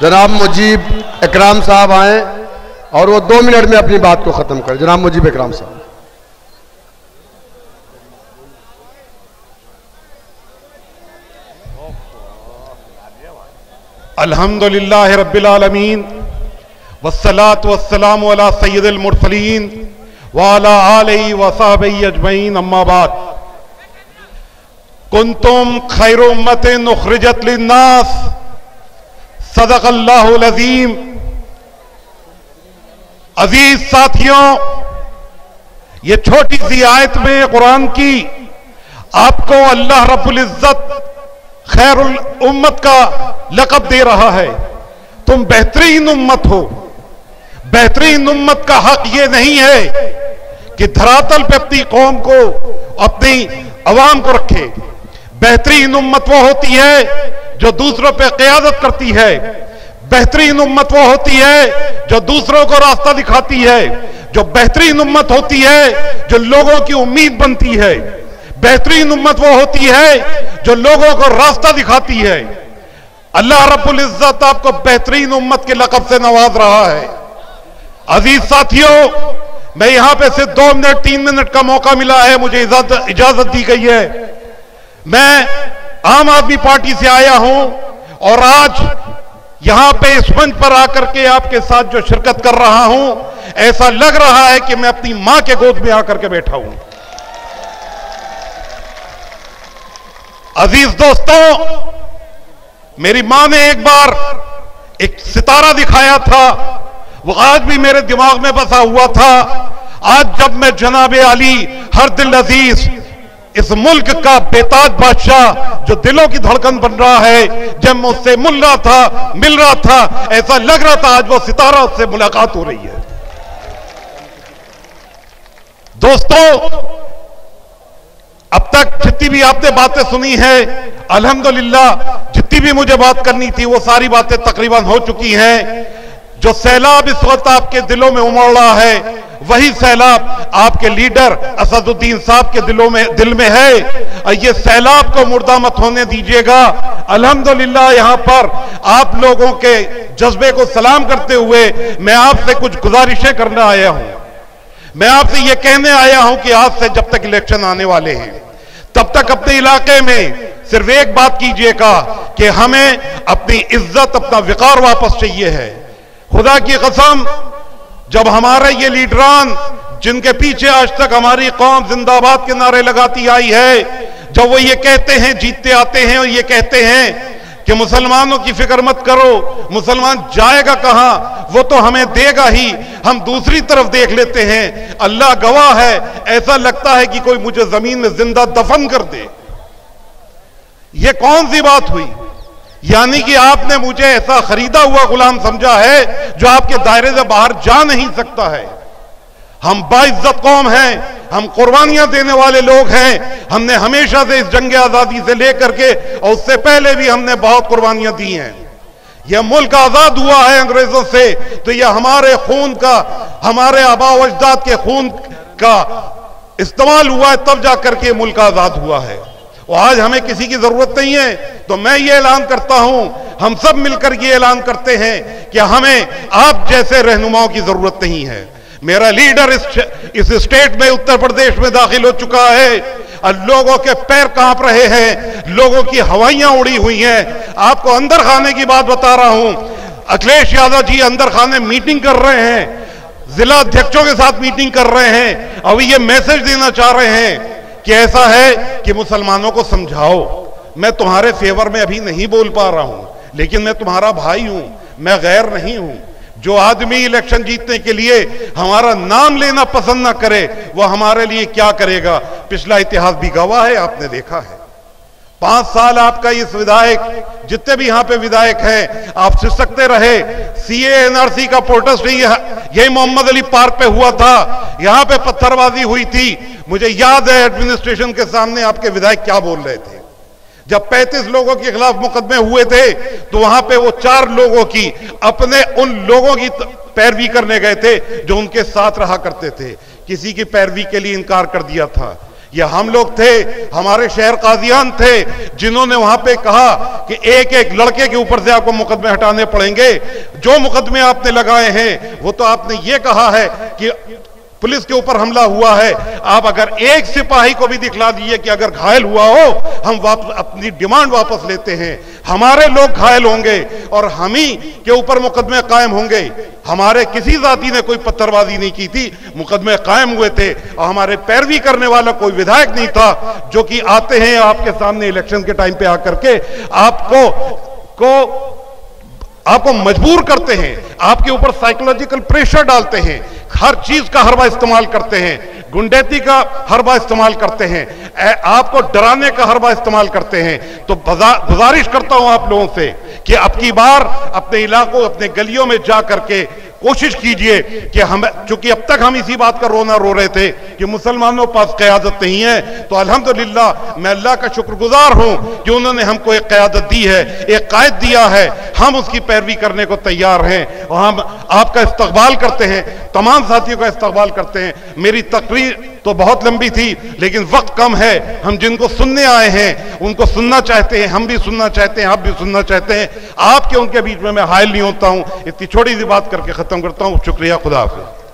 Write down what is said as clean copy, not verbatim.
जनाब मुजीब इकराम साहब आए और वो 2 मिनट में अपनी बात को खत्म करें। जनाब मुजीब इकराम साहब। अल्हम्दुलिल्लाह रब्बिल आलमीन वस्सलातु वस्सलामु अला सय्यिदिल मुरसलीन व अला आलिहि व सहबिही अजमईन, अम्मा बाद। कुंतुम खैर उम्मतिन उखरिजत लिन्नास, सदक़ल्लाहुल अज़ीम। अजीज साथियों, ये छोटी सी आयत में कुरान की आपको अल्लाह रब्बुल इज्जत खैरुल उम्मत का लक़ब दे रहा है। तुम बेहतरीन उम्मत हो। बेहतरीन उम्मत का हक ये नहीं है कि धरातल पे अपनी कौम को, अपनी अवाम को रखे। बेहतरीन उम्मत वो होती है जो दूसरों पे क़यादत करती है। बेहतरीन उम्मत वो होती है जो दूसरों को रास्ता दिखाती है। जो बेहतरीन उम्मत होती है जो लोगों की उम्मीद बनती है। बेहतरीन उम्मत वो होती है जो लोगों को रास्ता दिखाती है। अल्लाह रब्बुल इज्जत आपको बेहतरीन उम्मत के लक़ब से नवाज रहा है। अजीज साथियों, मैं यहां पे सिर्फ 2 मिनट 3 मिनट का मौका मिला है, मुझे इजाजत दी गई है। मैं आम आदमी पार्टी से आया हूं और आज यहां पे इस मंच पर आकर के आपके साथ जो शिरकत कर रहा हूं, ऐसा लग रहा है कि मैं अपनी मां के गोद में आकर के बैठा हूं। अजीज दोस्तों, मेरी मां ने एक बार एक सितारा दिखाया था, वो आज भी मेरे दिमाग में बसा हुआ था। आज जब मैं जनाबे अली हर दिल अजीज, इस मुल्क का बेताज बादशाह जो दिलों की धड़कन बन रहा है, जब मैं उससे मिल रहा था, ऐसा लग रहा था आज वो सितारा उससे मुलाकात हो रही है। दोस्तों, अब तक जितनी भी आपने बातें सुनी है, अल्हम्दुलिल्लाह जितनी भी मुझे बात करनी थी वो सारी बातें तकरीबन हो चुकी हैं। जो सैलाब इस वक्त आपके दिलों में उमड़ रहा है, वही सैलाब आपके लीडर असदुद्दीन साहब के दिल में है। ये सैलाब को मुर्दा मत होने दीजिएगा। अल्हम्दुलिल्लाह यहां पर आप लोगों के जज्बे को सलाम करते हुए मैं आपसे कुछ गुजारिशें करने आया हूं। मैं आपसे यह कहने आया हूं कि आज से जब तक इलेक्शन आने वाले हैं, तब तक अपने इलाके में सिर्फ एक बात कीजिएगा कि हमें अपनी इज्जत, अपना वक़ार वापस चाहिए है। खुदा की कसम, जब हमारे ये लीडरान, जिनके पीछे आज तक हमारी कौम जिंदाबाद के नारे लगाती आई है, जब वो ये कहते हैं, जीतते आते हैं और ये कहते हैं कि मुसलमानों की फिक्र मत करो, मुसलमान जाएगा कहां, वो तो हमें देगा ही, हम दूसरी तरफ देख लेते हैं। अल्लाह गवाह है, ऐसा लगता है कि कोई मुझे जमीन में जिंदा दफन कर दे। ये कौन सी बात हुई? यानी कि आपने मुझे ऐसा खरीदा हुआ गुलाम समझा है जो आपके दायरे से बाहर जा नहीं सकता है। हम बाइज्जत कौम हैं, हम कुर्बानियां देने वाले लोग हैं। हमने हमेशा से इस जंग आजादी से लेकर के और उससे पहले भी हमने बहुत कुर्बानियां दी हैं। यह मुल्क आजाद हुआ है अंग्रेजों से, तो यह हमारे खून का, हमारे आबा व अजदाद के खून का इस्तेमाल हुआ है, तब जाकर के मुल्क आजाद हुआ है। और आज हमें किसी की जरूरत नहीं है। तो मैं ये ऐलान करता हूं, हम सब मिलकर ये ऐलान करते हैं कि हमें आप जैसे रहनुमाओं की जरूरत नहीं है। मेरा लीडर इस स्टेट में, उत्तर प्रदेश में दाखिल हो चुका है और लोगों के पैर कांप रहे हैं, लोगों की हवाइयां उड़ी हुई हैं। आपको अंदर खाने की बात बता रहा हूं। अखिलेश यादव जी अंदर खाने मीटिंग कर रहे हैं, जिला अध्यक्षों के साथ मीटिंग कर रहे हैं। अभी ये मैसेज देना चाह रहे हैं कि ऐसा है कि मुसलमानों को समझाओ। मैं तुम्हारे फेवर में अभी नहीं बोल पा रहा हूं, लेकिन मैं तुम्हारा भाई हूं, मैं गैर नहीं हूं। जो आदमी इलेक्शन जीतने के लिए हमारा नाम लेना पसंद ना करे, वो हमारे लिए क्या करेगा, पिछला इतिहास भी गवाह है, आपने देखा है। 5 साल आपका इस विधायक, जितने भी यहां पे विधायक हैं, आप सिसकते रहे। सीए एनआरसी का प्रोटेस्ट यही मोहम्मद अली पार्क पे हुआ था, यहां पे पत्थरबाजी हुई थी। मुझे याद है एडमिनिस्ट्रेशन के सामने आपके विधायक क्या बोल रहे थे। जब 35 लोगों के खिलाफ मुकदमे हुए थे, तो वहां पे वो 4 लोगों की, अपने उन लोगों की पैरवी करने गए थे जो उनके साथ रहा करते थे। किसी की पैरवी के लिए इनकार कर दिया था। ये हम लोग थे, हमारे शहर कादियान थे, जिन्होंने वहां पे कहा कि एक एक लड़के के ऊपर से आपको मुकदमे हटाने पड़ेंगे। जो मुकदमे आपने लगाए हैं वो तो आपने ये कहा है कि पुलिस के ऊपर हमला हुआ है। आप अगर एक सिपाही को भी दिखला दीजिए कि अगर घायल हुआ हो, हम अपनी डिमांड वापस लेते हैं। हमारे लोग घायल होंगे और हम ही के ऊपर मुकदमे कायम होंगे। हमारे किसी जाति ने कोई पत्थरबाजी नहीं की थी, मुकदमे कायम हुए थे और हमारे पैरवी करने वाला कोई विधायक नहीं था जो कि आते हैं आपके सामने इलेक्शन के टाइम पे आकर के आपको मजबूर करते हैं, आपके ऊपर साइकोलॉजिकल प्रेशर डालते हैं, हर चीज का हरबा इस्तेमाल करते हैं, गुंडैती का हरबा इस्तेमाल करते हैं, आपको डराने का हरबा इस्तेमाल करते हैं। तो गुजारिश करता हूं आप लोगों से कि अब की बार अपने इलाकों, अपने गलियों में जा करके कोशिश कीजिए कि हम, चूंकि अब तक हम इसी बात का रोना रो रहे थे कि मुसलमानों पास क़यादत नहीं है, तो अल्हम्दुलिल्लाह मैं अल्लाह का शुक्रगुजार हूं कि उन्होंने हमको एक क़यादत दी है, एक कायद दिया है। हम उसकी पैरवी करने को तैयार हैं और हम आपका इस्तकबाल करते हैं, तमाम साथियों का इस्तकबाल करते हैं। मेरी तकरीर तो बहुत लंबी थी लेकिन वक्त कम है। हम जिनको सुनने आए हैं उनको सुनना चाहते हैं, हम भी सुनना चाहते हैं, आप भी सुनना चाहते हैं। आपके उनके बीच में मैं हायल नहीं होता हूं। इतनी छोटी सी बात करके खत्म करता हूं। शुक्रिया, खुदा हाफिज़।